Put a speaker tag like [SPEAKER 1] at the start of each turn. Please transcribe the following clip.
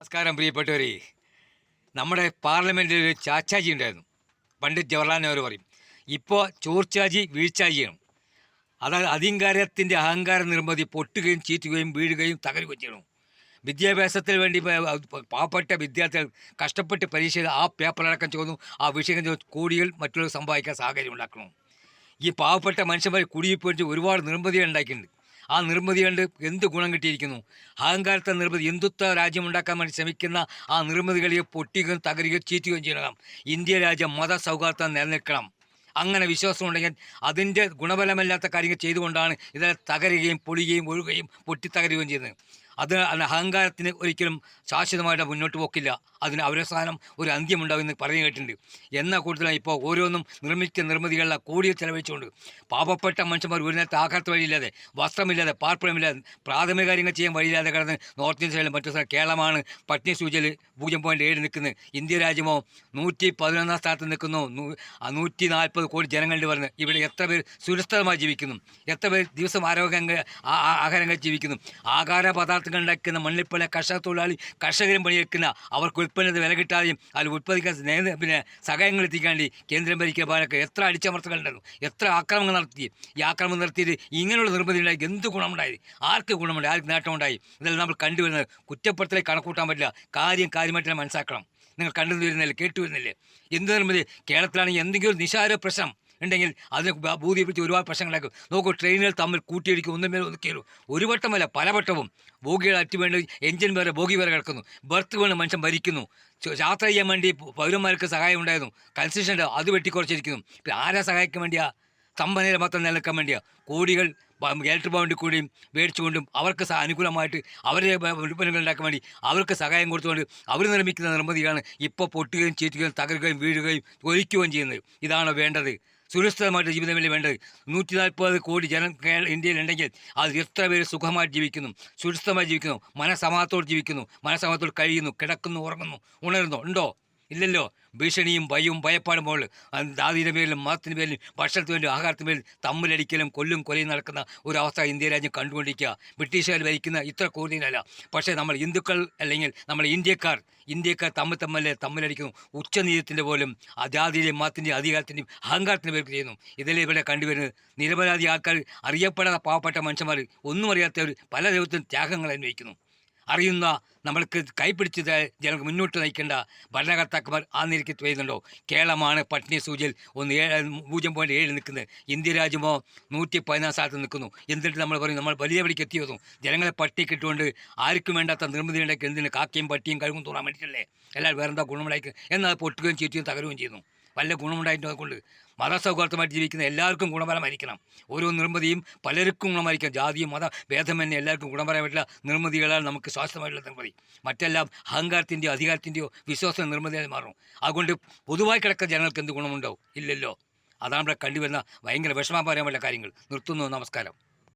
[SPEAKER 1] നമസ്കാരം പ്രിയപ്പെട്ടവരെ. നമ്മുടെ പാർലമെൻറ്റിൽ ഒരു ചാച്ചാജി ഉണ്ടായിരുന്നു. പണ്ഡിറ്റ് ജവഹർലാൽ നെഹ്റു പറയും, ഇപ്പോൾ ചോർച്ചാജി വീഴ്ചാജിയാണ്. അതായത് അധികാരത്തിൻ്റെ അഹങ്കാര നിർമ്മിതി പൊട്ടുകയും ചീറ്റുകയും വീഴുകയും തകരുകയും ചെയ്യണം. വിദ്യാഭ്യാസത്തിന് വേണ്ടി പാവപ്പെട്ട വിദ്യാർത്ഥികൾ കഷ്ടപ്പെട്ട് പരീക്ഷ ആ പേപ്പറടക്കം ചോന്നു, ആ വിഷയം കോടികൾ മറ്റുള്ളവർ സമ്പാദിക്കാൻ സാഹചര്യം ഉണ്ടാക്കണം. ഈ പാവപ്പെട്ട മനുഷ്യന്മാർ കുടിയിപ്പോയിട്ട് ഒരുപാട് നിർമ്മിതികൾ ഉണ്ടാക്കിയിട്ടുണ്ട്. ആ നിർമ്മിതി കണ്ട് എന്ത് ഗുണം കിട്ടിയിരിക്കുന്നു? അഹങ്കാരത്തെ നിർമ്മിതി, ഹിന്ദുത്വ രാജ്യമുണ്ടാക്കാൻ വേണ്ടി ശ്രമിക്കുന്ന ആ നിർമ്മിതികളെ പൊട്ടിക്കുകയും തകരുകയും ചീറ്റുകയും ചെയ്യണം. ഇന്ത്യ രാജ്യം മത സൗഹാർദ്ദം നിലനിൽക്കണം. അങ്ങനെ വിശ്വാസം ഉണ്ടെങ്കിൽ അതിൻ്റെ ഗുണഫലമല്ലാത്ത കാര്യങ്ങൾ ചെയ്തുകൊണ്ടാണ് ഇതെല്ലാം തകരുകയും പൊളിയുകയും ഒഴുകുകയും പൊട്ടിത്തകരുകയും ചെയ്യുന്നത്. അത് അഹങ്കാരത്തിന് ഒരിക്കലും ശാശ്വതമായിട്ട് മുന്നോട്ട് പോക്കില്ല. അതിന് അവസാനം ഒരു അന്ത്യമുണ്ടാകുമെന്ന് പറഞ്ഞു കേട്ടിട്ടുണ്ട്. എന്നാൽ കൂടുതലായി ഇപ്പോൾ ഓരോന്നും നിർമ്മിക്കുന്ന നിർമ്മിതികളിലെ കോടികൾ ചെലവഴിച്ചുകൊണ്ട് പാവപ്പെട്ട മനുഷ്യന്മാർ ഒരു നേരത്തെ ആഹാരത്തിന് വഴിയില്ലാതെ, വസ്ത്രമില്ലാതെ, പാർപ്പിടമില്ലാതെ, പ്രാഥമിക കാര്യങ്ങൾ ചെയ്യാൻ വഴിയില്ലാതെ കിടന്ന് നോർത്ത് ഇന്ത്യയിലും മറ്റു സ്ഥലം കേരളമാണ് പട്ടിണി സൂചിയിൽ 0.7 നിൽക്കുന്നത്. ഇന്ത്യ രാജ്യമോ 111 സ്ഥാനത്ത് നിൽക്കുന്നു. 140 കോടി ജനങ്ങളുടെ പറഞ്ഞ് ഇവിടെ എത്ര പേർ സുരക്ഷിതമായി ജീവിക്കുന്നു, എത്ര പേർ ദിവസം ആഹാരങ്ങൾ ജീവിക്കുന്നു. ആഹാര പദാർത്ഥങ്ങൾ ഉണ്ടാക്കുന്ന മണ്ണിൽപ്പല കർഷക തൊഴിലാളി, കർഷകരും പണിയെടുക്കുന്ന അവർക്ക് ഉൽപ്പന്നത്തിന് വില കിട്ടാതെയും അതിൽ ഉൽപ്പാദിക്കാൻ സഹായങ്ങൾ എത്തിക്കാണ്ടി കേന്ദ്രം ഭരിക്കുന്ന പാലൊക്കെ എത്ര അടിച്ചമർത്തലുണ്ടായിരുന്നു, എത്ര ആക്രമണങ്ങൾ നടത്തി. ഈ ആക്രമണം നടത്തിയിട്ട് ഇങ്ങനെയുള്ള നിർമ്മിതി ഉണ്ടായി എന്ത് ഗുണമുണ്ടായി? ആർക്ക് ഗുണമുണ്ടായി? ആർക്ക് നേട്ടമുണ്ടായി? ഇതെല്ലാം നമ്മൾ കണ്ടുവരുന്നത്. കുറ്റപ്പെടുത്തലേ കണക്കൂട്ടാൻ പറ്റില്ല. കാര്യമായിട്ട് തന്നെ മനസ്സിലാക്കണം. നിങ്ങൾ കണ്ടു വരുന്നില്ലേ, കേട്ടു വരുന്നില്ലേ? എന്ത് നിർമ്മിതി? കേരളത്തിലാണെങ്കിൽ എന്തെങ്കിലും ഒരു നിസാര പ്രശ്നം ഉണ്ടെങ്കിൽ അതിനെ ഭൂതിപ്പിച്ച് ഒരുപാട് പ്രശ്നങ്ങളാക്കും. നോക്കൂ, ട്രെയിനുകൾ തമ്മിൽ കൂട്ടിയിടിക്കും, ഒന്നുമേൽ ഒതുക്കിയാലും ഒരു വട്ടമല്ല പലവട്ടവും ബോഗികൾ അറ്റുവേണ്ടി എഞ്ചിൻ വേറെ ബോഗി വേറെ കിടക്കുന്നു. ബർത്ത് വീണ് മനുഷ്യൻ ഭരിക്കുന്നു. യാത്ര ചെയ്യാൻ വേണ്ടി പൗരന്മാർക്ക് സഹായം ഉണ്ടായിരുന്നു, കൺസെഷൻ അത് വെട്ടിക്കുറച്ചിരിക്കുന്നു. പിന്നെ ആരാ സഹായിക്കാൻ വേണ്ടിയാ? സമ്പന്നരെ മാത്രം നിലനിൽക്കാൻ വേണ്ടിയാ കോടികൾ ഇലക്ട്രിക് ബോണ്ടി കൂടിയും മേടിച്ചുകൊണ്ടും അവർക്ക് അനുകൂലമായിട്ട് അവരെ ഉൽപ്പന്നങ്ങൾ ഉണ്ടാക്കാൻ വേണ്ടി അവർക്ക് സഹായം കൊടുത്തുകൊണ്ട് അവർ നിർമ്മിക്കുന്ന നിർമ്മിതിയാണ് ഇപ്പോൾ പൊട്ടുകയും ചീറ്റുകയും തകരുകയും വീഴുകയും ഒലിക്കുകയും ചെയ്യുന്നത്. ഇതാണോ വേണ്ടത്? സുരക്ഷിതമായിട്ട് ജീവിതമല്ലേ വേണ്ടത്? 140 കോടി ഇന്ത്യയിലുണ്ടെങ്കിൽ അത് എത്ര പേര് സുഖമായിട്ട് ജീവിക്കുന്നു, സുരക്ഷിതമായി ജീവിക്കുന്നു, മനസമാധാനത്തോട് ജീവിക്കുന്നു, മനസമാധാനത്തോട് കഴിയുന്നു, കിടക്കുന്നു, ഉറങ്ങുന്നു, ഉണരുന്നു? ഉണ്ടോ? ഇല്ലല്ലോ. ഭീഷണിയും ഭയവും ഭയപ്പാടും പോലെ ജാതിയുടെ പേരിലും മതത്തിന് പേരിലും ഭക്ഷണത്തിന് വേണ്ടി ആഹാരത്തിന് പേരിൽ തമ്മിലടിക്കലും കൊലയും നടക്കുന്ന ഒരവസ്ഥ ഇന്ത്യ രാജ്യം കണ്ടുകൊണ്ടിരിക്കുക. ബ്രിട്ടീഷുകാർ ഭരിക്കുന്ന ഇത്ര കോടിയിലല്ല. പക്ഷേ നമ്മൾ ഹിന്ദുക്കൾ അല്ലെങ്കിൽ നമ്മൾ ഇന്ത്യക്കാർ തമ്മിലടിക്കുന്നു. ഉച്ചനീചത്തിൻ്റെ പോലും ആ ജാതിയുടെയും മതത്തിൻ്റെയും അധികാരത്തിൻ്റെയും അഹങ്കാരത്തിൻ്റെ പേർക്ക് ചെയ്യുന്നു. ഇതിലെ ഇവിടെ കണ്ടുവരുന്നത് നിരപരാധി ആൾക്കാർ, അറിയപ്പെടാത്ത പാവപ്പെട്ട മനുഷ്യന്മാർ, ഒന്നും അറിയാത്തവർ പല ദൈവത്തിനും ത്യാഗങ്ങൾ അനുഭവിക്കുന്നു. അറിയുന്ന നമ്മൾക്ക് കൈപ്പിടിച്ച് ജനങ്ങൾക്ക് മുന്നോട്ട് നയിക്കേണ്ട ഭരണകർത്താക്കന്മാർ ആ നിരക്ക് ചെയ്യുന്നുണ്ടോ? കേരളമാണ് പട്ടിണി സൂചിയിൽ 0.7 നിൽക്കുന്നത്. ഇന്ത്യ രാജ്യമോ 114 സ്ഥാനത്ത് നിൽക്കുന്നു. എന്നിട്ട് നമ്മൾ പറയും നമ്മൾ വലിയ വഴിക്ക് എത്തിയതും ജനങ്ങളെ പട്ടിക്ക് ഇട്ടുകൊണ്ട് ആർക്കും വേണ്ടാത്ത നിർമ്മിതി ഉണ്ടാക്കി എന്തിന് കാക്കയും പട്ടിയും കഴുകും തോന്നാൻ വേണ്ടിയിട്ടല്ലേ? എല്ലാവരും വേറെന്താ ഗുണമുണ്ടാക്കി? എന്നാൽ പൊട്ടുകയും ചീറ്റുകയും തകരുകയും ചെയ്യുന്നു. വല്ല ഗുണമുണ്ടായിട്ട് അതുകൊണ്ട് മതസൗഹാർദ്ദമായിട്ട് ജീവിക്കുന്ന എല്ലാവർക്കും ഗുണപരമായിരിക്കണം. ഓരോ നിർമ്മിതിയും പലർക്കും ഗുണമായിരിക്കണം. ജാതിയും മത ഭേദം തന്നെ എല്ലാവർക്കും ഗുണപരമായിട്ടുള്ള നിർമ്മിതികളാൽ നമുക്ക് ശാസ്ത്രമായിട്ടുള്ള നിർമ്മിതി. മറ്റെല്ലാം അഹങ്കാരത്തിൻ്റെയോ അധികാരത്തിൻ്റെയോ വിശ്വാസ നിർമ്മിതിയായി മാറും. അതുകൊണ്ട് പൊതുവായി കിടക്കുന്ന ജനങ്ങൾക്ക് എന്ത് ഗുണമുണ്ടാവും? ഇല്ലല്ലോ. അതാണ് ഇവിടെ കണ്ടുവരുന്ന ഭയങ്കര വിഷമം പറയാൻ പറ്റുന്ന കാര്യങ്ങൾ. നിർത്തുന്നു. നമസ്കാരം.